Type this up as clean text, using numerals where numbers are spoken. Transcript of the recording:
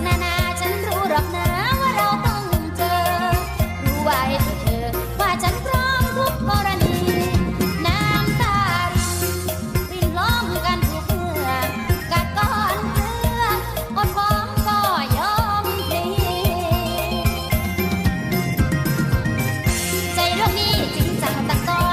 นานาฉันรู้หรอกนะว่าเราต้องเจอรู้ไว้เธอว่าฉันพร้อมทุกกรณีน้ำตารินล้อมกันทุกเมื่อกัดก้อนเกลืออดฟ้องก็ยอมพลีใจดวงนี้จริงจังตะกอน